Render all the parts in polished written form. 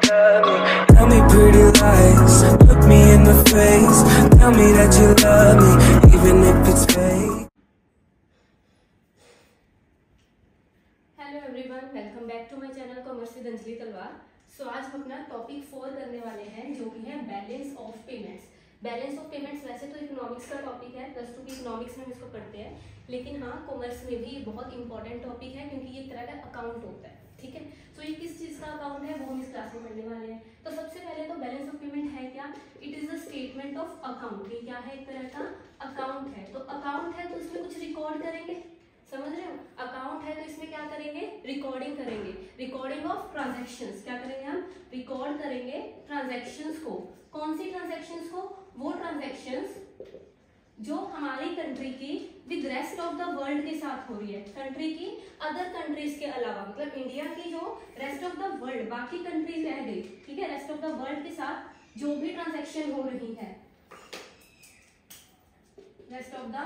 love me. Tell me pretty lies, look me in the face. Tell me that you love me, even if it's fake. Hello everyone, welcome back to my channel commerce with Anjali Talwar. So आज हम अपना topic 4 करने वाले हैं, जो कि है balance of payments. Balance of payments वैसे तो इकोनॉमिक्स का टॉपिक है, प्लस 2 की इकोनॉमिक्स में हम इसको पढ़ते हैं, लेकिन हाँ कॉमर्स में भी ये बहुत इंपॉर्टेंट टॉपिक है क्योंकि ये एक तरह का अकाउंट होता है। ठीक है, तो ये किस चीज का अकाउंट है वो हम इस क्लास में पढ़ने वाले हैं। तो सबसे पहले तो बैलेंस ऑफ पेमेंट है क्या? It is a statement of account. ये क्या है? एक तरह का अकाउंट है। तो अकाउंट है तो इसमें कुछ रिकॉर्ड करेंगे, समझ रहे हो? अकाउंट है तो इसमें क्या करेंगे? रिकॉर्डिंग करेंगे, रिकॉर्डिंग ऑफ ट्रांजैक्शंस। क्या करेंगे हम? रिकॉर्ड करेंगे ट्रांजैक्शंस को। कौन सी ट्रांजैक्शंस को? वो ट्रांजैक्शंस जो हमारी कंट्री की with rest of the world के साथ हो रही है, कंट्री की अदर कंट्रीज के अलावा, मतलब इंडिया की जो रेस्ट ऑफ द वर्ल्ड बाकी कंट्रीज रह गई, ठीक है, रेस्ट ऑफ द वर्ल्ड के साथ जो भी ट्रांजैक्शन हो रही है, रेस्ट ऑफ द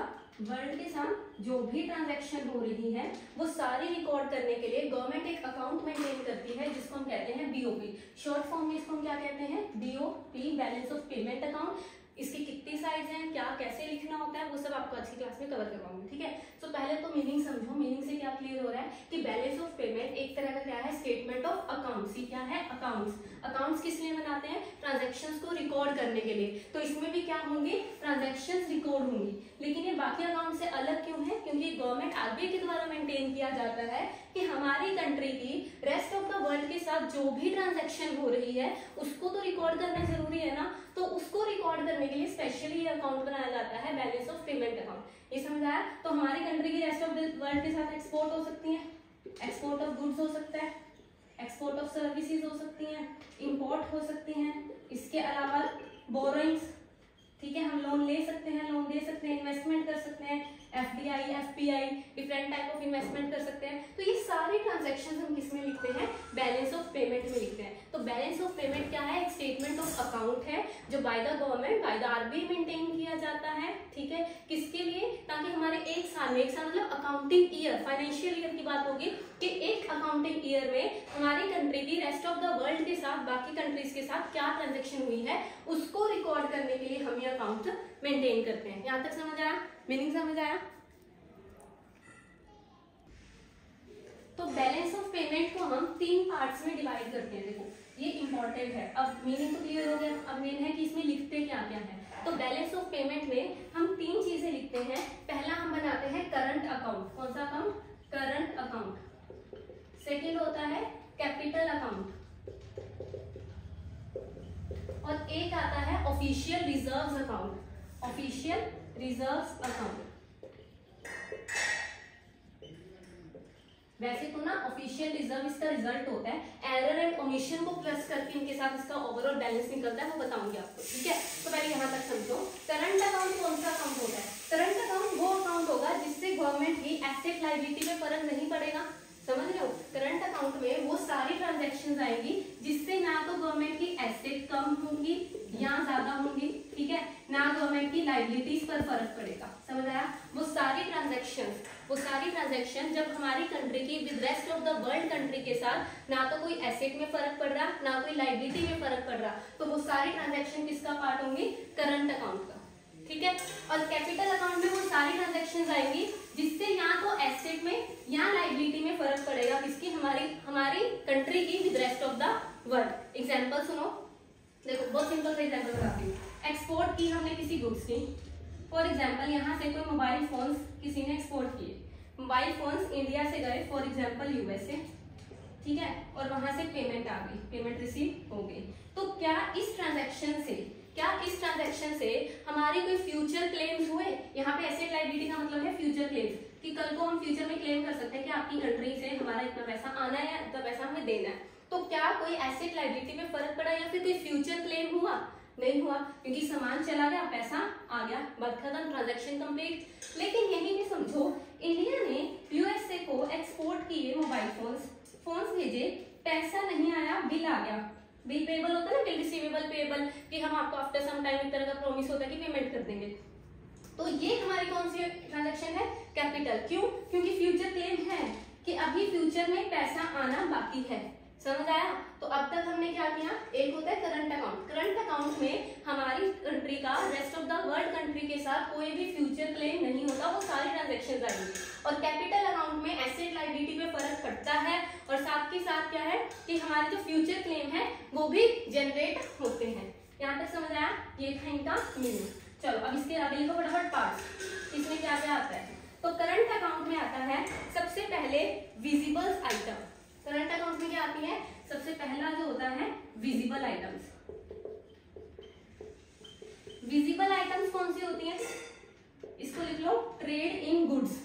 वर्ल्ड के साथ जो भी ट्रांजैक्शन हो रही है वो सारी रिकॉर्ड करने के लिए गवर्नमेंट एक अकाउंट मेंटेन करती है जिसको हम कहते हैं बीओपी। शॉर्ट फॉर्म में इसको हम क्या कहते हैं? BOP, balance of payment account. इसकी कितनी साइड्स हैं, क्या कैसे लिखना होता है, वो सब आपको आज की क्लास में कवर करवाऊंगी। ठीक है, तो पहले तो मीनिंग समझो। मीनिंग से क्या क्लियर हो रहा है कि बैलेंस ऑफ पेमेंट एक तरह का क्या है? Statement of accounts. ये क्या है? अकाउंट्स। अकाउंट्स किस लिए बनाते हैं? ट्रांजैक्शंस को रिकॉर्ड करने के लिए। तो इसमें भी क्या होंगी? ट्रांजैक्शंस रिकॉर्ड होंगी। लेकिन ये बाकी अकाउंट से अलग क्यों है? क्योंकि गवर्नमेंट आरबीआई के द्वारा मेंटेन किया जाता है कि हमारी कंट्री की रेस्ट ऑफ द वर्ल्ड के साथ जो भी ट्रांजैक्शन हो रही है उसको तो रिकॉर्ड करना जरूरी है ना, तो उसको रिकॉर्ड करने के लिए स्पेशली ये अकाउंट बनाया जाता है, बैलेंस ऑफ पेमेंट अकाउंट। ये समझ आया? तो हमारी कंट्री की रेस्ट ऑफ द वर्ल्ड के साथ एक्सपोर्ट हो सकती है, एक्सपोर्ट ऑफ गुड्स हो सकता है, एक्सपोर्ट ऑफ सर्विसेज हो सकती हैं, इंपोर्ट हो सकती हैं, इसके अलावा बोरोइंग्स, ठीक है, हम लोन ले सकते हैं, लोन दे सकते हैं, इन्वेस्टमेंट कर सकते हैं, FDI, FPI, different type of investment कर सकते हैं। तो ये सारे ट्रांजैक्शंस हम किस में लिखते हैं? बैलेंस ऑफ पेमेंट में लिखते हैं। तो बैलेंस ऑफ पेमेंट क्या है? एक स्टेटमेंट ऑफ अकाउंट है जो by the government, by the RBI maintain किया जाता है। ठीक है, किसके लिए? ताकि हमारे एक साल मतलब अकाउंटिंग ईयर, फाइनेंशियल ईयर की बात होगी कि एक अकाउंटिंग ईयर में हमारी कंट्री की रेस्ट ऑफ द वर्ल्ड के साथ, बाकी कंट्रीज के साथ क्या ट्रांजैक्शन हुई है उसको रिकॉर्ड करने के लिए हम ये अकाउंट मेंटेन करते हैं। यहां तक समझ आया? मीनिंग समझ आया? तो बैलेंस ऑफ पेमेंट को हम 3 पार्ट्स में डिवाइड करते हैं। देखो ये इंपॉर्टेंट है। अब मीनिंग तो क्लियर हो गया, अब मेन है कि इसमें लिखते क्या क्या है। तो बैलेंस ऑफ पेमेंट में हम 3 चीजें लिखते हैं। पहला हम बनाते हैं करंट अकाउंट। कौन सा अकाउंट? Current account. सेकेंड होता है कैपिटल अकाउंट, और एक आता है official reserves account. Official reserves account. वैसे तो ना ऑफिशियल रिजर्व इसका रिजल्ट होता है, एरर एंड ओमिशन को प्लस करके इनके साथ इसका ओवरऑल बैलेंस निकलता है, वो बताऊंगी आपको। ठीक है, तो पहले यहाँ तक समझो। करंट अकाउंट कौन सा अकाउंट होता है? करंट अकाउंट वो अकाउंट होगा जिससे गवर्नमेंट की एसेट लायबिलिटी में फर्क नहीं पड़ेगा। समझ रहे हो? करंट अकाउंट में वो सारी ट्रांजैक्शंस आएंगी जिससे ना तो गवर्नमेंट की एसेट कम होंगी या ज्यादा होंगी, ठीक है, ना गवर्नमेंट की लायबिलिटीज पर फर्क पड़ेगा। समझ आया? वो सारी ट्रांजैक्शन जब हमारी कंट्री की with rest of the world country के साथ ना तो कोई एसेट में फर्क पड़ रहा, ना कोई लायबिलिटी में फर्क पड़ रहा, तो वो सारी ट्रांजैक्शन किसका पार्ट होंगी? करंट अकाउंट का। ठीक है, और कैपिटल अकाउंट में वो सारी ट्रांजैक्शंस आएंगी जिससे या तो एसेट में या लायबिलिटी में फर्क पड़ेगा, किसकी? हमारी कंट्री की with rest of the world. Example सुनो, देखो बहुत सिंपल सा एग्जांपल बताती हूँ। एक्सपोर्ट की हमने किसी गुड्स की, फॉर एग्जांपल यहाँ से कोई मोबाइल फोन्स किसी ने एक्सपोर्ट किए। मोबाइल फोन्स इंडिया से गए फॉर एग्जांपल यूएसए, ठीक है, और वहां से पेमेंट आ गई, पेमेंट रिसीव हो गई। तो क्या इस ट्रांजैक्शन से हमारी कोई फ्यूचर क्लेम्स हुए? यहाँ पे एसेट लायबिलिटी का मतलब है फ्यूचर क्लेम्स, कि कल को हम फ्यूचर में क्लेम कर सकते हैं कि आपकी कंट्री से हमारा इतना पैसा आना है, इतना पैसा हमें देना है। तो क्या कोई एसेट लायबिलिटी में फर्क पड़ा या फिर कोई फ्यूचर क्लेम हुआ? नहीं हुआ, क्योंकि सामान चला गया, पैसा आ गया, बात खत्म, ट्रांजैक्शन कंप्लीट। लेकिन यही भी समझो, इंडिया ने यूएसए को एक्सपोर्ट किए मोबाइल फोन्स भेजे, पैसा नहीं आया, बिल आ गया। बिल पेबल होता है ना, बिल रिसीवेबल, पेबल, कि हम आपको आफ्टर सम टाइम एक तरह का प्रॉमिस होता है कि पेमेंट कर देंगे। तो ये हमारी कौन सी ट्रांजैक्शन है? कैपिटल। क्यों? क्योंकि फ्यूचर क्लेम है कि अभी फ्यूचर में पैसा आना बाकी है। समझ आया? तो अब तक हमने हमने क्या किया, एक होता है करंट अकाउंट। करंट अकाउंट में हमारी कंट्री का rest of the world country के साथ कोई भी फ्यूचर क्लेम नहीं होता, वो सारी ट्रांजेक्शन आएंगी। और कैपिटल अकाउंट में एसेट लायबिलिटी में फर्क पड़ता है, और साथ के साथ क्या है कि हमारे जो फ्यूचर क्लेम है वो भी जनरेट होते हैं। यहाँ तक समझ आया, ये था इनका मीनिंग। चलो अब इसके आगे लिखो फटाफट पार्ट, इसमें क्या क्या आता है। तो करंट अकाउंट में आता है सबसे पहले विजिबल आइटम। करंट अकाउंट में क्या आती है, सबसे पहला जो होता है विजिबल आइटम्स। विजिबल आइटम्स कौन सी होती है, इसको लिख लो ट्रेड इन गुड्स।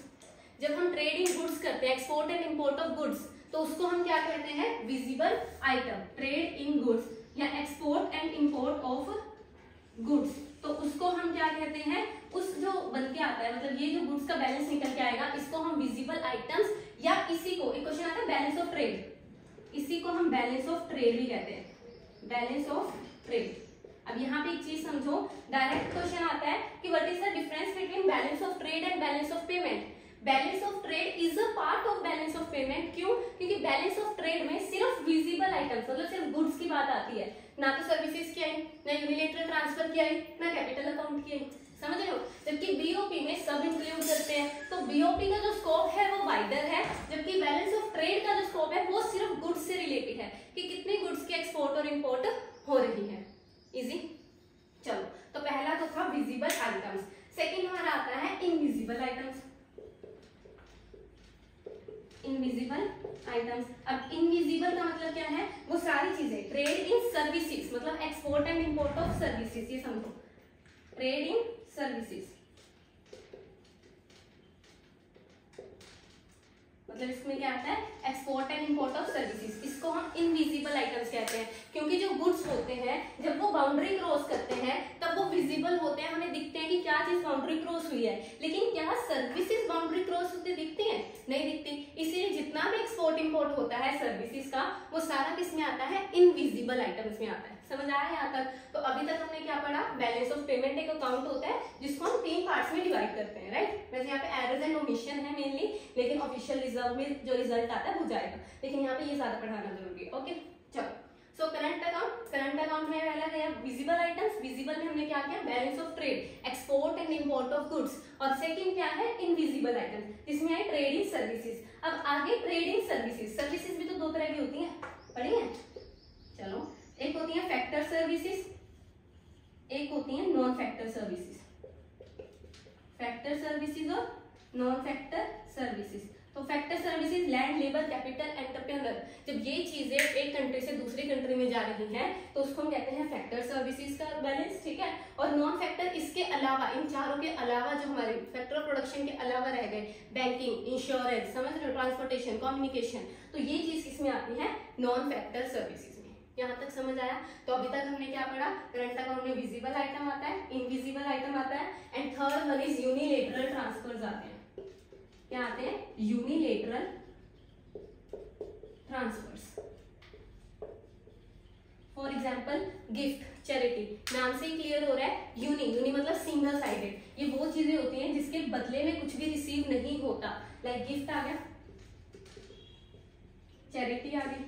जब हम ट्रेड इन गुड्स करते हैं, export and import of goods, तो उसको हम क्या कहते हैं, visible item. Trade in goods या export and import of goods, तो उसको हम क्या कहते हैं, उस जो बन के आता है, मतलब ये जो गुड्स का बैलेंस निकल के आएगा, इसको हम विजिबल आइटम्स, या इसी को एक क्वेश्चन आता है बैलेंस ऑफ ट्रेड, इसी को हम बैलेंस ऑफ ट्रेड भी कहते हैं, बैलेंस ऑफ ट्रेड। अब यहाँ पे एक चीज समझो, डायरेक्ट क्वेश्चन आता है कि what is the difference between balance of trade and balance of payment. Balance of trade is a part of balance of payment. क्यों, क्योंकि बैलेंस ऑफ ट्रेड में सिर्फ विजिबल आइटम्स, मतलब सिर्फ गुड्स की बात आती है, ना तो सर्विसेज की आई, ना यूनिलेटरल ट्रांसफर की आई, ना कैपिटल अकाउंट की आई, समझ रहे हो। जबकि बीओपी में सब इंक्लूड करते हैं, तो बीओपी का जो स्कोप है वो वाइडर है, जबकि बैलेंस ऑफ ट्रेड का जो स्कोप है वो सिर्फ गुड्स से रिलेटेड है, कि कितने गुड्स की एक्सपोर्ट और इंपोर्ट हो रही है। इजी। चलो, तो पहला तो था विजिबल आइटम्स। सेकंड हमारा आता है इनविजिबल आइटम्स। इनविजिबल आइटम्स, अब इनविजिबल का मतलब क्या है, वो सारी चीजें ट्रेड इन सर्विसेज, मतलब export and import of services, ये समझो, ट्रेड इन सर्विसेज, मतलब इसमें क्या आता है, export and import of services. इसको हम इनविजिबल आइटम्स कहते हैं, क्योंकि जो गुड्स होते हैं जब वो बाउंड्री क्रॉस करते हैं तब वो विजिबल होते हैं, हमें दिखते हैं कि क्या चीज बाउंड्री क्रॉस हुई है। लेकिन क्या सर्विसेज बाउंड्री क्रॉस होते दिखती हैं, नहीं दिखती। इसीलिए जितना भी एक्सपोर्ट इंपोर्ट होता है सर्विसेज का, वो सारा किसमें आता है, इनविजिबल आइटम्स में आता है। समझ आया यहाँ तक। तो अभी तक हमने क्या पढ़ा, बैलेंस ऑफ पेमेंट एक अकाउंट होता है जिसको हम 3 पार्ट्स में डिवाइड करते हैं, राइट। वैसे यहाँ पे एरर्स एंड ओमिशन है मेनली, लेकिन ऑफिशियल रिजल्ट में जो रिजल्ट आता है वो जाएगा, लेकिन यहाँ पे ये ज्यादा पढ़ाना जरूरी है। ओके, चलो। सो करंट अकाउंट में पहला गया विजिबल आइटम्स। विजिबल में हमने क्या किया, balance of trade, export and import of goods, और सेकंड क्या है, इनविजिबल आइटम्स, इसमें है ट्रेड इन सर्विसेज। अब आगे ट्रेड इन सर्विसेज, सर्विसेज भी तो 2 तरह की होती हैं, पढ़ी है। चलो, एक होती है फैक्टर सर्विसेज, एक होती है non factor services. Factor services और नॉन फैक्टर सर्विसेज। तो factor services land, labour, capital, entrepreneur, जब ये चीजें एक कंट्री से दूसरी कंट्री में जा रही हैं तो उसको हम कहते हैं फैक्टर सर्विसेज का बैलेंस, ठीक है। और नॉन फैक्टर, इसके अलावा, इन चारों के अलावा जो हमारे फैक्टर प्रोडक्शन के अलावा रह गए, बैंकिंग, इंश्योरेंस, समझ रहे हो, ट्रांसपोर्टेशन, कम्युनिकेशन, तो ये चीज किसमें आती है, नॉन फैक्टर सर्विसेज। यहाँ तक समझ आया। तो अभी तक हमने क्या पढ़ा, करंट अकाउंट में विजिबल आइटम आता है, इनविजिबल आइटम आता है, and third one is unilateral transfers आते हैं। क्या आते हैं, unilateral transfers. For example gift, charity, नाम से ही क्लियर हो रहा है, यूनी मतलब सिंगल साइडेड। ये वो चीजें होती हैं जिसके बदले में कुछ भी रिसीव नहीं होता, लाइक गिफ्ट आ गया, चैरिटी आ गई।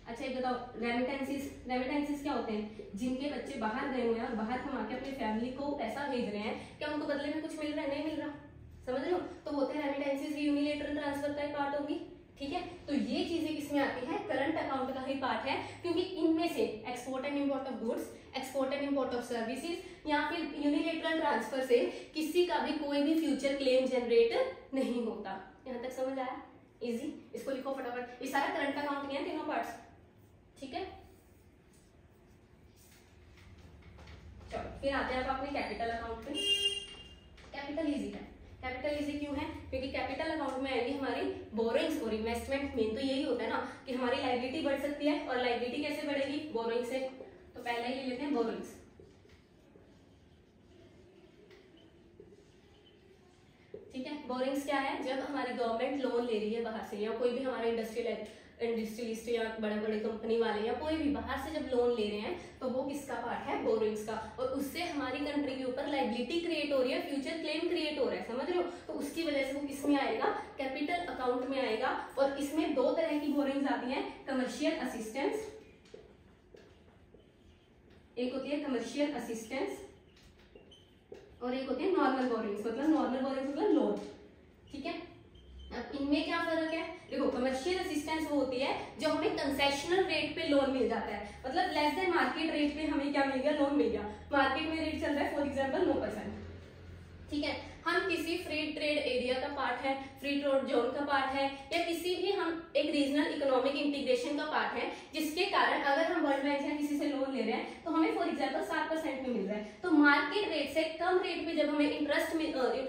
अच्छा ये बताओ, रेमिटेंसेस क्या होते हैं, जिनके बच्चे बाहर गए हुए हैं और बाहर कमा के अपनी फैमिली को पैसा भेज रहे हैं, क्या उनको बदले में कुछ मिल रहा है, नहीं मिल रहा, समझ रहे हो। तो होते हैं रेमिटेंसेस, यूनिलेटरल ट्रांसफर का पार्ट होगी, ठीक है। तो ये चीजें किसमें आती है, करंट अकाउंट का ही पार्ट है, क्योंकि इनमें से export and import of goods, export and import of services या फिर यूनिलेटरल ट्रांसफर से किसी का भी कोई भी फ्यूचर क्लेम जनरेट नहीं होता। यहाँ तक समझ आया, इजी। इसको लिखो फटाफट, ये सारा करंट अकाउंट के हैं तीनों पार्ट्स, ठीक है। चलो फिर आते हैं अब अपने कैपिटल अकाउंट पे। कैपिटल इजी है, कैपिटल इजी क्यों है, क्योंकि कैपिटल अकाउंट में आएगी हमारी बोरोइंग्स और इन्वेस्टमेंट। मेन तो यही होता है ना कि हमारी लायबिलिटी बढ़ सकती है, और लायबिलिटी कैसे बढ़ेगी, बोरोइंग से। तो पहले ही लेते हैं बोरोइंग्स। ठीक है, बोरोइंग्स क्या है, जब हमारी गवर्नमेंट लोन ले रही है बाहर से, या कोई भी हमारा इंडस्ट्रियलिस्ट या बड़े बड़े कंपनी वाले या कोई भी बाहर से जब लोन ले रहे हैं, तो वो किसका पार्ट है, बोरोइंग्स का। और उससे हमारी कंट्री के ऊपर लायबिलिटी क्रिएट हो रही है, फ्यूचर क्लेम क्रिएट हो रहा है, समझ रहे हो। तो उसकी वजह से वो किसमें आएगा, कैपिटल अकाउंट में आएगा। और इसमें 2 तरह की बोरोइंग्स आती हैं, कमर्शियल असिस्टेंस एक होती है कमर्शियल असिस्टेंस और एक होती है नॉर्मल बोरिंग्स, मतलब नॉर्मल बोरिंग्स मतलब लोन। ठीक है, अब इनमें क्या फर्क है? देखो कमर्शियल असिस्टेंस वो होती है जो हमें कंसेशनल रेट पे लोन मिल जाता है, मतलब लेस देन मार्केट रेट पे हमें क्या मिल गया, लोन मिल गया। मार्केट में रेट चल रहा है फॉर एग्जांपल 9%। ठीक है, हम किसी फ्री ट्रेड एरिया का पार्ट है, फ्री ट्रेड जोन का पार्ट है, या किसी भी हम एक रीजनल इकोनॉमिक इंटीग्रेशन का पार्ट है, जिसके कारण अगर हम वर्ल्ड बैंक से किसी से लोन ले रहे हैं तो हमें फॉर एग्जांपल 7% में मिल रहा है। तो मार्केट रेट से कम रेट पे जब हमें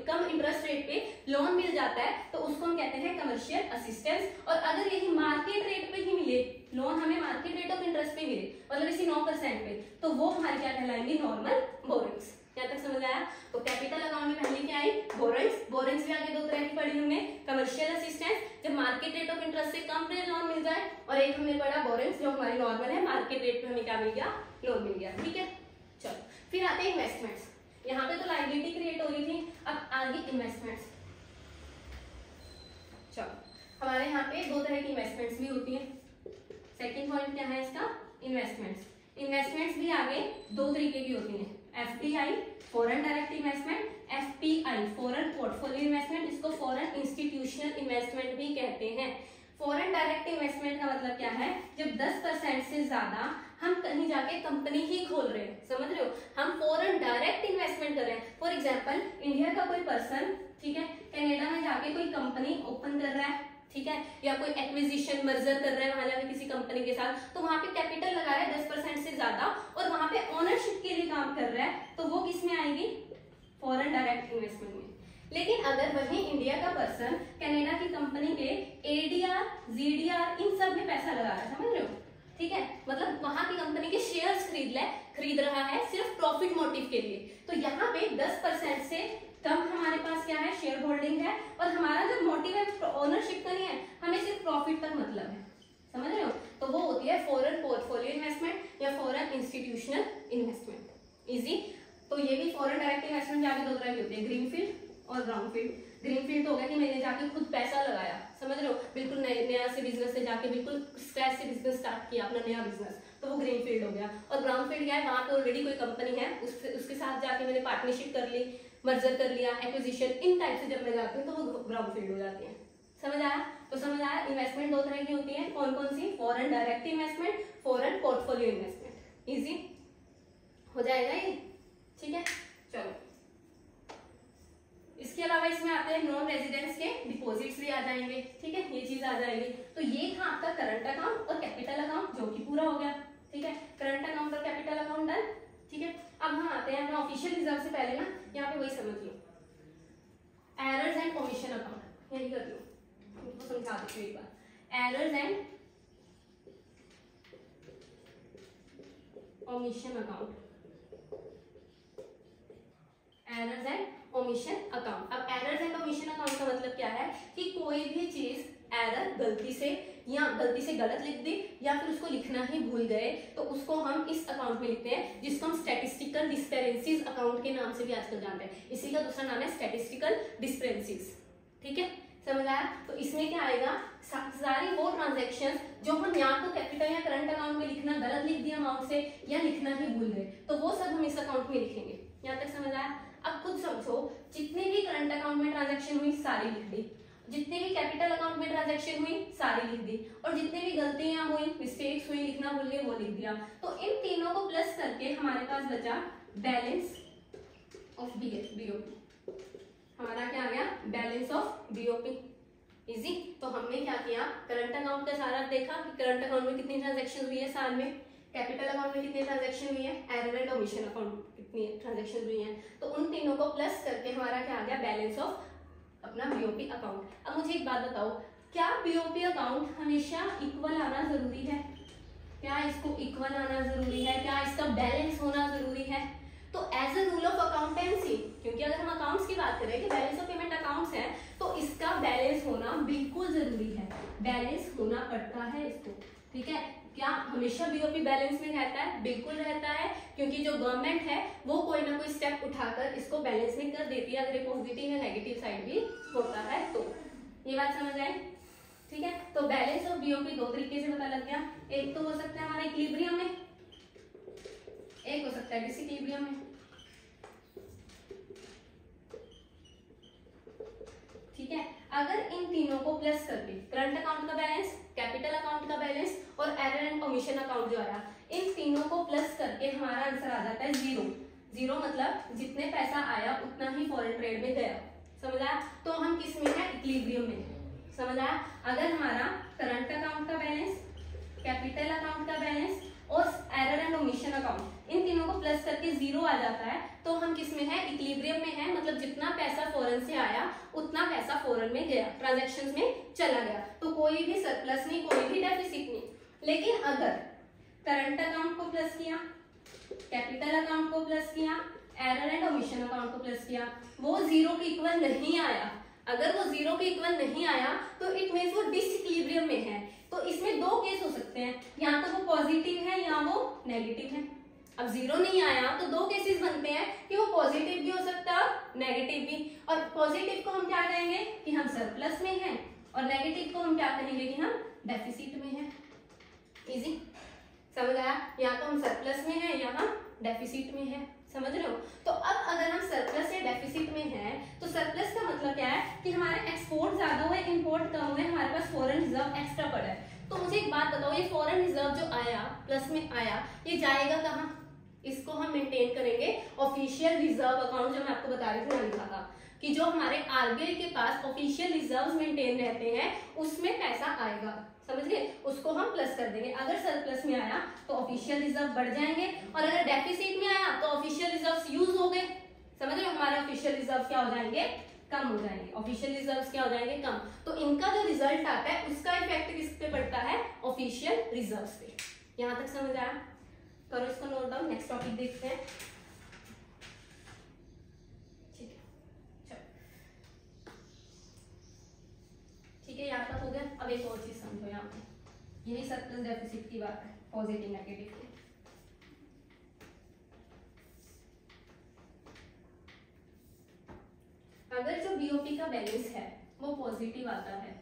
कम इंटरेस्ट रेट पे लोन मिल जाता है तो उसको हम कहते हैं कमर्शियल असिस्टेंस। और अगर यही मार्केट रेट पे ही मिले लोन, हमें मार्केट रेट ऑफ इंटरेस्ट पे मिले, मतलब इसी 9% पे, तो वो हमारे क्या कहलाएंगे, नॉर्मल बोरिंग्स। यहाँ तक समझ आया? तो कैपिटल अकाउंट में पहले क्या आई, बोरिंग्स। बोरिंग्स भी आगे दो तरह की पढ़ी हमने, कमर्शियल असिस्टेंस जब मार्केट रेट ऑफ इंटरेस्ट से कम पे लोन मिल जाए, और एक हमने पढ़ा बोरिंग्स जो हमारी नॉर्मल है, मार्केट रेट पे हमें क्या मिल गया, लोन मिल गया। ठीक है, चलो फिर आते हैं इन्वेस्टमेंट्स। यहाँ पे तो लायबिलिटी क्रिएट हो रही थी, अब आगे इन्वेस्टमेंट्स। चलो हमारे यहाँ पे दो तरह की इन्वेस्टमेंट्स भी होती है। सेकेंड पॉइंट क्या है इसका, इन्वेस्टमेंट्स। इन्वेस्टमेंट्स भी आगे दो तरीके की होती है, FDI foreign direct investment, FPI foreign portfolio investment, इसको फॉरेन इंस्टीट्यूशनल इन्वेस्टमेंट भी कहते हैं। फॉरेन डायरेक्ट इन्वेस्टमेंट का मतलब क्या है, जब 10% से ज्यादा हम कहीं जाके कंपनी ही खोल रहे हैं, समझ रहे हो, हम फॉरेन डायरेक्ट इन्वेस्टमेंट कर रहे हैं। फॉर एग्जांपल इंडिया का कोई पर्सन, ठीक है, कनाडा में जाके कोई कंपनी ओपन कर रहा है, ठीक है, या कोई एक्विजिशन मर्जर कर रहा है वहां जाके किसी कंपनी के साथ, तो वहां पे कैपिटल लगा रहा है 10% से ज्यादा और वहां पे ओनरशिप के लिए काम कर रहा है, तो वो किस में आएगी, फॉरेन डायरेक्ट इन्वेस्टमेंट में। लेकिन अगर वही इंडिया का पर्सन कनाडा की कंपनी के एडीआर, जीडीआर इन सब में पैसा लगा रहा है, समझ रहे हो, ठीक है, मतलब वहां की कंपनी के शेयर्स खरीद रहा है सिर्फ प्रॉफिट मोटिव के लिए, तो यहाँ पे 10% से कम हमारे पास क्या है, शेयर होल्डिंग है, और हमारा जो मोटिव है ओनरशिप का नहीं है, हमें सिर्फ प्रॉफिट तक मतलब है, समझ रहे हो, तो वो होती है फॉरेन पोर्टफोलियो इन्वेस्टमेंट या फॉरेन इंस्टीट्यूशनल इन्वेस्टमेंट। इजी। तो ये भी फॉरेन डायरेक्ट इन्वेस्टमेंट जाके दो तरह की होती है, ग्रीनफील्ड और ब्राउनफील्ड। ग्रीनफील्ड तो हो गया कि मैंने जाके खुद पैसा लगाया, समझ रहे हो, बिल्कुल नया से बिजनेस से जाके बिल्कुल स्क्रैच से बिजनेस स्टार्ट किया, अपना नया बिजनेस, तो वो ग्रीनफील्ड हो गया। और ब्राउनफील्ड क्या है, वहां पे ऑलरेडी कोई कंपनी है, उसके साथ जाके मैंने पार्टनरशिप कर ली, मर्जर कर लिया, एक्विजिशन, इन टाइप से जब मैं जाती हूँ तो वो ब्राउनफील्ड हो जाती है। समझ आया? तो समझ आया, इन्वेस्टमेंट दो तरह की होती है, कौन कौन सी, foreign direct investment, foreign portfolio investment. Easy हो जाएगा ये, ठीक है। चलो इसके अलावा इसमें आते हैं नॉन रेजिडेंट्स के डिपॉजिट्स भी आ जाएंगे, ठीक है, ये चीज आ जाएगी। तो ये था आपका करंट अकाउंट और कैपिटल अकाउंट, जो कि पूरा हो गया, ठीक है, करंट अकाउंट और कैपिटल अकाउंट डन, ठीक है। अब हम आते हैं अपना ऑफिशियल रिजर्व से पहले ना यहाँ पे वही समझ लो, एरर्स एंड ओमिशन अकाउंट, यही कर लो, तो समझा देती हूँ एक बार। Errors and omission account, errors and omission account. अब एरर्स एंड ओमिशन अकाउंट का मतलब क्या है कि कोई भी चीज एरर गलती से गलत लिख दी या फिर उसको लिखना ही भूल गए, तो उसको हम इस अकाउंट में लिखते हैं, जिसको हम स्टैटिस्टिकल डिस्पेरेंसीज अकाउंट के नाम से भी आजकल जानते हैं। इसी का दूसरा नाम है स्टैटिस्टिकल डिस्पेरेंसीज, ठीक है, समझ आया। तो इसमें क्या आएगा, सारी वो ट्रांजैक्शंस जो हम या तो कैपिटल या करंट अकाउंट में लिखना गलत लिख दिया अमाउंट से, या लिखना ही भूल गए, तो वो सब हम इस अकाउंट में लिखेंगे। यहाँ तक समझ आया? अब खुद समझो, जितने भी करंट अकाउंट में ट्रांजैक्शन हुई सारी लिख दी, जितने भी कैपिटल अकाउंट में ट्रांजैक्शन हुई सारी लिख दी, और जितने भी गलतियां हुई, मिस्टेक्स हुई, लिखना भूल गए, वो लिख दिया। तो इन तीनों को प्लस करके हमारे पास बचा बैलेंस ऑफ बीओपी। हमारा क्या आ गया, बैलेंस ऑफ बीओपी। इजी। तो हमने क्या किया, करंट अकाउंट का सारा देखा कि करंट अकाउंट में कितनी ट्रांजैक्शन हुई है साल में, कैपिटल अकाउंट में कितनी ट्रांजैक्शन हुई है, एरर एंड ओमिशन अकाउंट कितनी ट्रांजैक्शन हुई है, तो उन तीनों को प्लस करके हमारा क्या आ गया, बैलेंस ऑफ अपना बीओपी अकाउंट। अब मुझे एक बात बताओ, क्या बीओपी अकाउंट हमेशा इक्वल आना जरूरी है? क्या इसको इक्वल आना जरूरी है? क्या इसका बैलेंस होना जरूरी है? तो as a rule of accountancy, क्योंकि अगर हम अकाउंट्स की बात करें कि बैलेंस ऑफ पेमेंट अकाउंट्स है, तो इसका बैलेंस होना बिल्कुल जरूरी है, बैलेंस होना पड़ता है इसको, ठीक है। क्या हमेशा बीओपी बैलेंस में रहता है? बिल्कुल रहता है, क्योंकि जो गवर्नमेंट है वो कोई ना कोई स्टेप उठाकर इसको बैलेंस में कर देती है, अगर पॉजिटिव या नेगेटिव साइड भी होता है तो। ये बात समझ आए, ठीक है। तो बैलेंस ऑफ बीओपी दो तरीके से पता लग गया, एक तो हो सकता है हमारा इक्विलिब्रियम में, एक है डिसइक्विलिब्रियम में। ठीक है, अगर इन तीनों को प्लस करके करंट अकाउंट का बैलेंस, कैपिटल अकाउंट का बैलेंस और एरर एंड ओमिशन अकाउंट जो आया, इन तीनों को प्लस करके हमारा आंसर आ जाता है जीरो। जीरो मतलब जितने पैसा आया उतना ही फॉरेन ट्रेड में गया। समझ आया? तो हम किस में है? इक्विलिब्रियम में। समझ आया? अगर हमारा करंट अकाउंट का बैलेंस, कैपिटल अकाउंट का बैलेंस और एरर एंड ओमिशन अकाउंट, इन तीनों को प्लस करके जीरो आ जाता है, तो हम किस में है? इक्विलिब्रियम में है। मतलब जितना पैसा फॉरेन से आया उतना पैसा फॉरेन में गया, ट्रांजैक्शंस में चला गया। तो कोई भी सरप्लस नहीं, कोई भी डेफिसिट नहीं। लेकिन अगर करंट अकाउंट को प्लस किया, कैपिटल अकाउंट को प्लस किया, एरर एंड ओमिशन अकाउंट को प्लस किया, वो जीरो के इक्वल नहीं आया, अगर वो जीरो के इक्वल नहीं आया तो इट मींस वो डिसइक्विलिब्रियम में है। तो इसमें दो केस हो सकते हैं, या तो वो पॉजिटिव है या वो नेगेटिव है। अब जीरो नहीं आया तो दो केसेस बनते हैं कि वो पॉजिटिव भी हो सकता है और नेगेटिव भी। और पॉजिटिव को हम क्या कहेंगे कि हम सरप्लस में हैं, और नेगेटिव को हम क्या कहेंगे कि हम डेफिसिट में हैं। इजी समझ आया? या तो हम सरप्लस में हैं या हम डेफिसिट में हैं। समझ रहे हो? तो अब अगर हम सरप्लस या डेफिसिट में हैं, तो सरप्लस का मतलब क्या है कि हमारे एक्सपोर्ट ज्यादा हुए, इंपोर्ट कम हुए, हमारे पास फॉरेन रिजर्व एक्स्ट्रा पड़ा है। तो मुझे एक बात बताओ, ये फॉरेन रिजर्व जो आया प्लस में आया, ये जाएगा कहाँ? इसको हम मेंटेन करेंगे ऑफिशियल रिजर्व अकाउंट, जो मैं आपको बता रही थी ना, लिखा था कि जो हमारे आरबीआई के पास ऑफिशियल रिजर्व्स मेंटेन रहते हैं उसमें पैसा आएगा। समझ गए? उसको हम प्लस कर देंगे। अगर सरप्लस में आया तो ऑफिशियल रिजर्व बढ़ जाएंगे, और अगर डेफिसिट में आया तो ऑफिशियल रिजर्व्स यूज हो गए। समझ रहे हो? हमारे ऑफिशियल रिजर्व क्या हो जाएंगे? कम हो जाएंगे। ऑफिशियल रिजर्व्स क्या हो जाएंगे? कम। तो इनका जो रिजल्ट आता है उसका इफेक्ट किस पे पड़ता है? ऑफिशियल रिजर्व्स पे। यहां तक समझ आया? करो इसको नोट डाउन। नेक्स्ट टॉपिक देखते हैं। ठीक है, चलो ठीक है, यहाँ तक हो गया। अब एक और चीज समझो, यहाँ पे यही सरप्लस डेफिसिट की बात है, पॉजिटिव नेगेटिव की। अगर जो बीओपी का बैलेंस है वो पॉजिटिव आता है,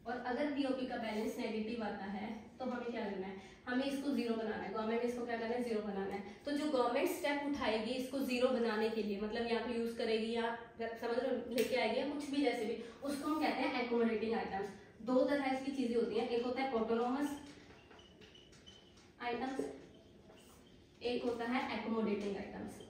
और अगर बीओपी का बैलेंस नेगेटिव आता है, तो हमें क्या करना है? हमें इसको जीरो बनाना है। गवर्नमेंट इसको क्या करना है? जीरो बनाना है। तो जो गवर्नमेंट स्टेप उठाएगी इसको जीरो बनाने के लिए, मतलब यहाँ पे यूज करेगी या समझ लो लेके आएगी या कुछ भी, जैसे भी, उसको हम कहते हैं एकोमोडेटिंग आइटम्स। दो तरह की चीजें होती हैं, एक होता है ऑटोनोमस आइटम्स, एक होता है एकोमोडेटिंग आइटम्स।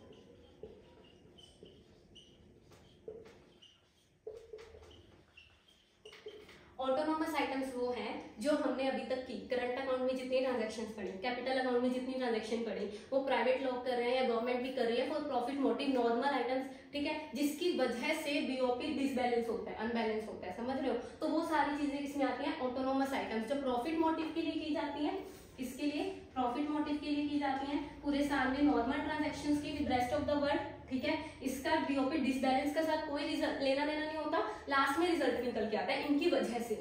ऑटोनोमस आइटम्स वो हैं जो हमने अभी तक की करंट अकाउंट में जितनी ट्रांजैक्शंस पड़ी, कैपिटल अकाउंट में जितनी ट्रांजैक्शन पड़ी, वो प्राइवेट लोग कर रहे हैं या गवर्नमेंट भी कर रही है for profit motive, normal items. ठीक है, जिसकी वजह से बीओपी डिसबैलेंस होता है, अनबैलेंस होता है। समझ रहे हो? तो वो सारी चीजें किसमें आती हैं? ऑटोनोमस आइटम्स, जो प्रॉफिट मोटिव के लिए की जाती है। इसके लिए प्रॉफिट मोटिव के लिए की जाती हैं, पूरे साल में नॉर्मल ट्रांजैक्शंस की with rest of the world. ठीक है, इसका बीओपी डिसबैलेंस के साथ कोई लेना देना नहीं होता, लास्ट में रिजल्ट निकल के आता है इनकी वजह से।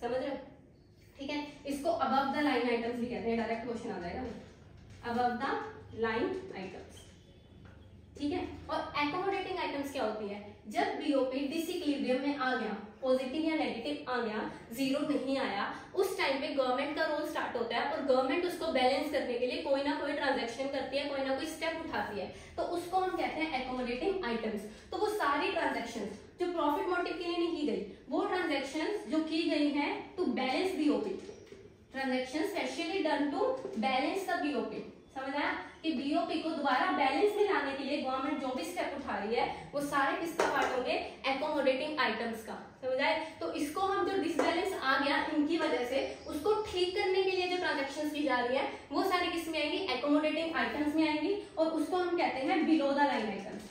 समझ रहे हो? ठीक है, इसको अबव द लाइन आइटम्स भी कहते हैं। डायरेक्ट क्वेश्चन आ जाएगा, अबव द लाइन आइटम्स। ठीक है, और एकोमोडेटिंग आइटम्स क्या होती है? जब बीओपी डिसइक्विलिब्रियम में आ गया, पॉजिटिव या नेगेटिव आ गया, जीरो नहीं आया, उस टाइम पे गवर्नमेंट का रोल स्टार्ट होता है, और गवर्नमेंट उसको बैलेंस करने के लिए कोई ना कोई ट्रांजैक्शन करती है, कोई ना कोई स्टेप उठाती है, तो उसको हम कहते हैं एकोमोडेटिंग आइटम्स। तो वो सारी ट्रांजैक्शंस जो प्रॉफिट मोटिव के लिए नहीं की गई, वो ट्रांजैक्शंस जो की गई हैं to balance BOP, transaction specially done to balance the BOP. समझ आया? कि बीओपी को दोबारा बैलेंस में लाने के लिए गवर्नमेंट जो भी स्टेप उठा रही है वो सारे किसका पार्ट होंगे? एकोमोडेटिंग आइटम्स का। समझ आए? तो इसको हम जो डिसबैलेंस आ गया इनकी वजह से, उसको ठीक करने के लिए जो ट्रांजैक्शंस की जा रही है वो सारी किस में आएंगी? एकोमोडेटिंग आइटम्स में आएंगी, और उसको हम कहते हैं बिलो द लाइन आइटम्स।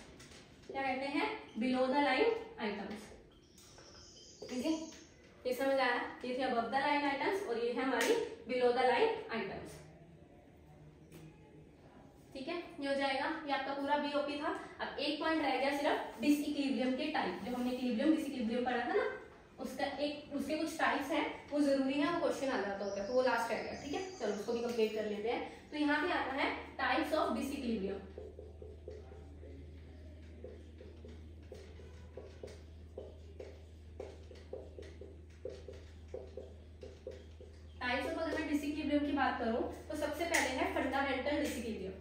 क्या कहते हैं? Below the line items. ठीक, ये समझ आया? ये थे अबव द लाइन आइटम्स और ये है हमारी बिलो द लाइन आइटम्स। ठीक है, ये हो जाएगा। ये आपका पूरा बीओपी था। अब एक पॉइंट रह गया सिर्फ डिसइक्विलिब्रियम के टाइप, जो हमने इक्विलिब्रियम डिसइक्विलिब्रियम पढ़ा था ना, उसके कुछ टाइप्स हैं, वो जरूरी है, वो क्वेश्चन आ जाता होता है, तो वो लास्ट रह गया। ठीक है, चलो उसको भी कंप्लीट कर लेते हैं। तो यहाँ पे आता है types of disequilibrium. Types of, अगर मैं डिसइक्विलिब्रियम की बात करूं तो सबसे पहले है फंडामेंटल डिसइक्विलिब्रियम।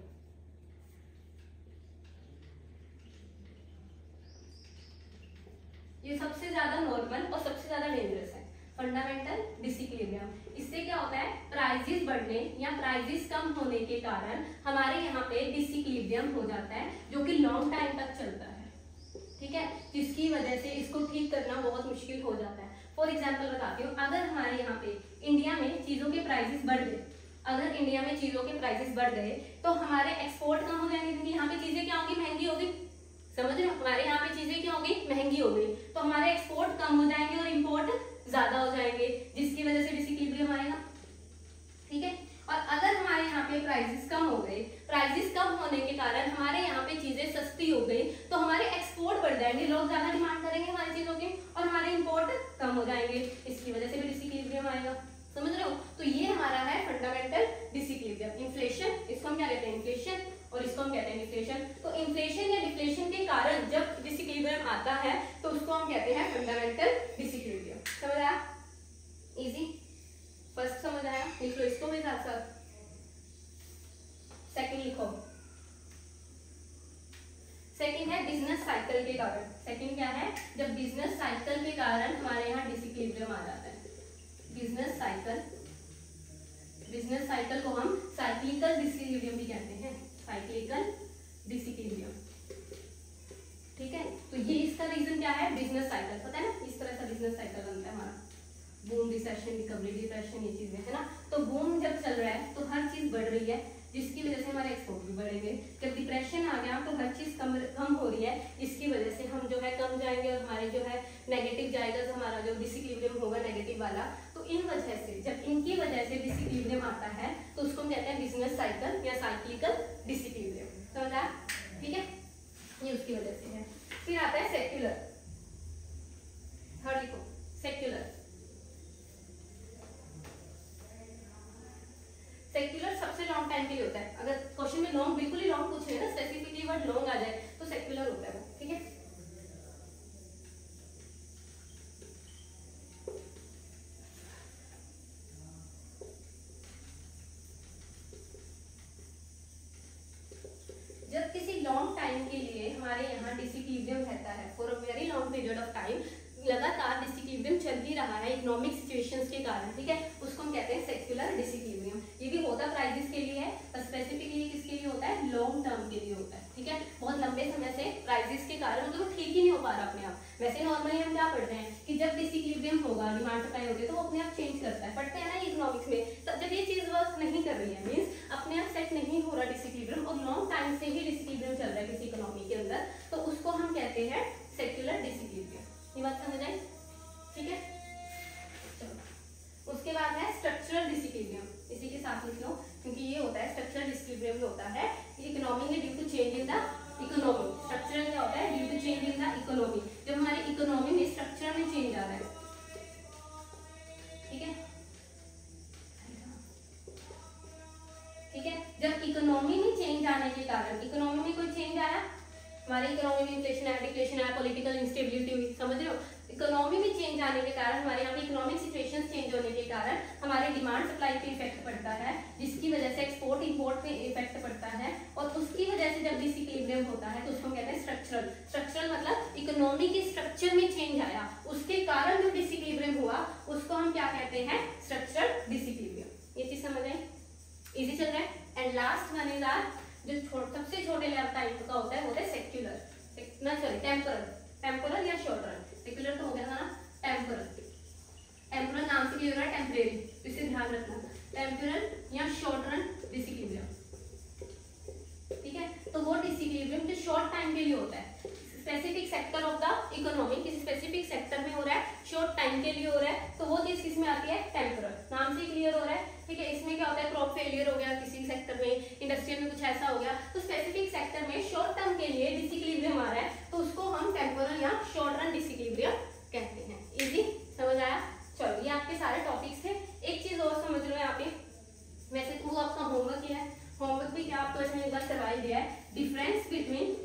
ये सबसे ज्यादा नॉर्मल और सबसे ज्यादा डेंजरस है, फंडामेंटल डिसइक्विलिब्रियम। इससे क्या होता है, प्राइजेस बढ़ने या प्राइजेस कम होने के कारण हमारे यहाँ पे डिसइक्विलिब्रियम हो जाता है, जो कि लॉन्ग टाइम तक चलता है, ठीक है, जिसकी वजह से इसको ठीक करना बहुत मुश्किल हो जाता है। फॉर एग्जाम्पल बताती हूँ, अगर हमारे यहाँ पे इंडिया में चीजों के प्राइसेस बढ़ गए, अगर इंडिया में चीजों के प्राइसेस बढ़ गए तो हमारे एक्सपोर्ट कम हो जाएंगे, क्योंकि यहाँ पे चीजें क्या होगी, महंगी होगी। समझ रहे हो, हमारे यहाँ पे चीजें क्या होगी, महंगी हो गई, तो हमारे एक्सपोर्ट कम हो जाएंगे और इम्पोर्ट ज्यादा हो जाएंगे, जिसकी वजह से डिसइक्विलिब्रियम आएगा, ठीक है। और अगर हमारे यहाँ पे प्राइसेस कम हो गए, प्राइसेस कम होने के कारण हमारे यहाँ पे चीजें सस्ती हो गई, तो हमारे एक्सपोर्ट बढ़ जाएंगे, लोग ज्यादा डिमांड करेंगे हमारी चीजों की, और हमारे इंपोर्ट कम हो जाएंगे, इसकी वजह से भी डिसइक्विलिब्रियम आएगा। समझ रहे हो, तो ये हमारा है फंडामेंटल डिसइक्विलिब्रियम। इन्फ्लेशन, इसको हम क्या कहते हैं, इन्फ्लेशन, और इसको हम कहते हैं डिफ्लेशन। तो इन्फ्लेशन या डिफ्लेशन के कारण जब डिसइक्विलिब्रियम आता है तो उसको हम कहते हैं फंडामेंटल डिसइक्विलिब्रियम। समझ आया, इजी, फर्स्ट समझ आया, लिख लो इसको भी साथ साथ। सेकंड लिखो, सेकंड है बिजनेस साइकिल के कारण। सेकंड क्या है, जब बिजनेस साइकिल के कारण हमारे यहाँ डिसइक्विलिब्रियम आ जाता है। बिजनेस साइकिल, बिजनेस साइकिल को हम साइक्लिकल डिसइक्विलिब्रियम भी कहते हैं, साइक्लिकल डिसइक्विलिब्रियम, ठीक है। तो ये इसका रीजन क्या है, बिजनेस साइकिल, पता है ना, इस तरह का बिजनेस साइकिल बनता है हमारा, बूम, रिसेशन, रिकवरी, डिप्रेशन, ये चीजें है ना। तो बूम जब चल रहा है तो हर चीज बढ़ रही है, जिसकी वजह से हमारे एक्सपोर्ट भी बढ़ेंगे। जब डिप्रेशन आ गया तो हर चीज कम हो रही है, इसकी वजह से हम जो है कम जाएंगे, और हमारे जो है नेगेटिव जाएगा, तो हमारा जो डिसइक्विलिब्रियम होगा नेगेटिव वाला। तो इन वजह से, जब इनकी वजह से डिसइक्विलिब्रियम आता है तो उसको हम कहते हैं बिजनेस साइकिल या साइक्लिकल डिसइक्विलिब्रियम। समझा, ठीक है, ये उसकी वजह से है। फिर आता है सेक्युलर, थर्ड लिखो, सेक्युलर। सेक्युलर सबसे लॉन्ग टाइम के लिए होता है। अगर क्वेश्चन में लॉन्ग, बिल्कुल ही लॉन्ग पूछे ना, स्पेसिफिकली वर्ड लॉन्ग आ जाए तो सेक्युलर होता है वो, ठीक है। जब किसी लॉन्ग टाइम के लिए हमारे यहाँ डिसइक्विलिब्रियम रहता है, for a very long period of time, लगातार डिसइक्विलिब्रियम चल ही रहा है इकोनॉमिक सिचुएशंस के कारण, ठीक है, उसको हम कहते हैं सेक्युलर डिसइक्विलिब्रियम। ये भी होता प्राइजेस के लिए है, पर स्पेसिफिकली किसके लिए होता है, लॉन्ग टर्म के लिए होता है, ठीक है। बहुत लंबे समय से प्राइजेस के कारण मतलब ठीक ही नहीं हो पा रहा अपने आप। वैसे नॉर्मली हम क्या पढ़ते हैं कि जब डिसइक्विलिब्रियम होगा, डिमांड सप्लाई होगी, तो वो अपने आप चेंज करता है, पढ़ते हैं ना इकोनॉमिक्स में। तब जब ये चीज वर्क नहीं कर रही है, मीन्स अपने आप सेट नहीं हो रहा डिसइक्विलिब्रियम, और लॉन्ग टाइम से ही डिसइक्विलिब्रियम चल रहा है किसी इकोनॉमी के अंदर, तो उसको हम कहते हैं सेक्युलर डिसइक्विलिब्रियम। ये बात समझ आई, ठीक है। चलो, उसके बाद है स्ट्रक्चरल डिसइक्विलिब्रियम, इसी के साथ लिख लो, क्योंकि ये होता है स्ट्रक्चरल डिसइक्विलिब्रियम में होता है इकोनॉमी में due to change in the economy. Structural क्या होता है, due to change in the economy, जब हमारी इकोनॉमी में स्ट्रक्चर में चेंज आ रहा है, ठीक है, ठीक है। जब इकोनॉमी में चेंज आने के कारण, इकोनॉमी में कोई चेंज आया, हमारी इकोनॉमी में इन्फ्लेशन आया, डिफ्लेशन आया, पॉलिटिकल इंस्टेबिलिटी हुई, समझ रहे हो, इकोनॉमी में चेंज आने के कारण, हमारे यहाँ पे इकोनॉमिक सिचुएशंस चेंज होने के कारण हमारे डिमांड सप्लाई पे इफेक्ट पड़ता है, जिसकी वजह से एक्सपोर्ट इंपोर्ट पे इफेक्ट पड़ता है, और उसकी वजह से जब डिसइक्विलिब्रियम होता है तो उसको हम कहते हैं स्ट्रक्चरल। स्ट्रक्चरल मतलब इकोनॉमी के स्ट्रक्चर में चेंज आया, उसके कारण जो डिसइक्विलिब्रियम हुआ उसको हम क्या कहते हैं, स्ट्रक्चरल डिसइक्विलिब्रियम। ये चीज समझ आए, इजी चल रहा है। And last one is R, जो सबसे छोटे लेवल टाइप का होता है वो है सेक्युलर, ना सॉरी टेम्पोरल, टेम्पोरल या शॉर्ट रन। सेक्युलर तो हो गया ना, टेम्पोरल, टेम्पोरल नाम से क्लियर है, टेम्परेरी, इसे ध्यान रखना, टेम्पोरल या शॉर्ट रन डिसइक्विलिब्रियम, ठीक है। तो वो डिसइक्विलिब्रियम जो शॉर्ट टाइम के लिए होता है, specific sector of the economy, किसी स्पेसिफिक सेक्टर में हो रहा है, शॉर्ट टाइम के लिए हो रहा है, तो वो चीज किसमें आती है, टेम्पोरल, नाम से क्लियर हो रहा है, ठीक है। इसमें क्या होता है, क्रॉप फेलियर हो गया किसी सेक्टर में, इंडस्ट्रियल में कुछ ऐसा हो गया, तो स्पेसिफिक सेक्टर में शॉर्ट टर्म के लिए डिसइक्विलिब्रियम आ रहा है, तो उसको हम टेम्पोरल या शॉर्ट रन डिसइक्विलिब्रियम कहते हैं। इजी समझ आया। चलो, ये आपके सारे टॉपिक्स थे। एक चीज और समझ लो यहाँ पे, वैसे तो आपका होमवर्क ही है, होमवर्क भी क्या आपको इसमें एक बार करवा ही दिया है, difference between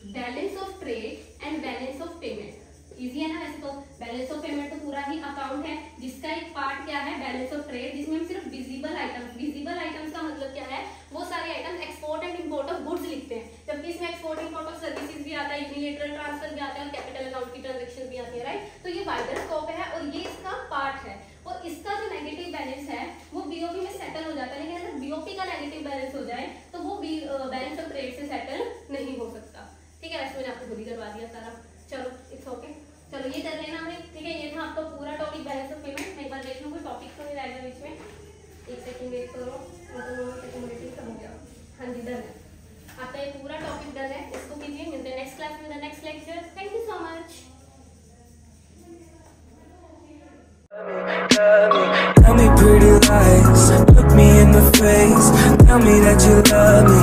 balance of trade and balance of payment. Easy है ना, वैसे तो बैलेंस ऑफ पेमेंट तो पूरा ही अकाउंट है, जिसका एक पार्ट क्या है, बैलेंस ऑफ ट्रेड, जिसमें हम सिर्फ विजिबल आइटम्स, विजिबल आइटम्स का मतलब क्या है, वो सारे items export and import of goods लिखते हैं, जबकि इसमें एक्सपोर्ट इंपोर्ट ऑफ सर्विसेज भी आता है, यूनिलेटरल ट्रांसफर भी आता है, बीओपी में सेटल हो जाता है, लेकिन अगर बीओपी का नेगेटिव बैलेंस हो जाए तो वो बैलेंस ऑफ ट्रेड से सेटल नहीं हो सकता। ठीक है, वैसे मैंने आपको खुद ही करवा दिया सारा। चलो इट्स ओके, चलो ये कर लेना हमने। ठीक है, ये था आपका पूरा टॉपिक बैलेंस ऑफ पेमेंट। मैं एक बार देख लूँ कोई टॉपिक तो नहीं रहेगा बीच में। एक सेकंड वेट करो, सब हो गया। हाँ जी, डन है आपका ये पूरा टॉपिक, डन है। इसको कीजिए, मिलते हैं नेक्स्ट क्लास में, next lecture. Thank you so much. Tell me pretty lies, look me in the face, tell me that you love me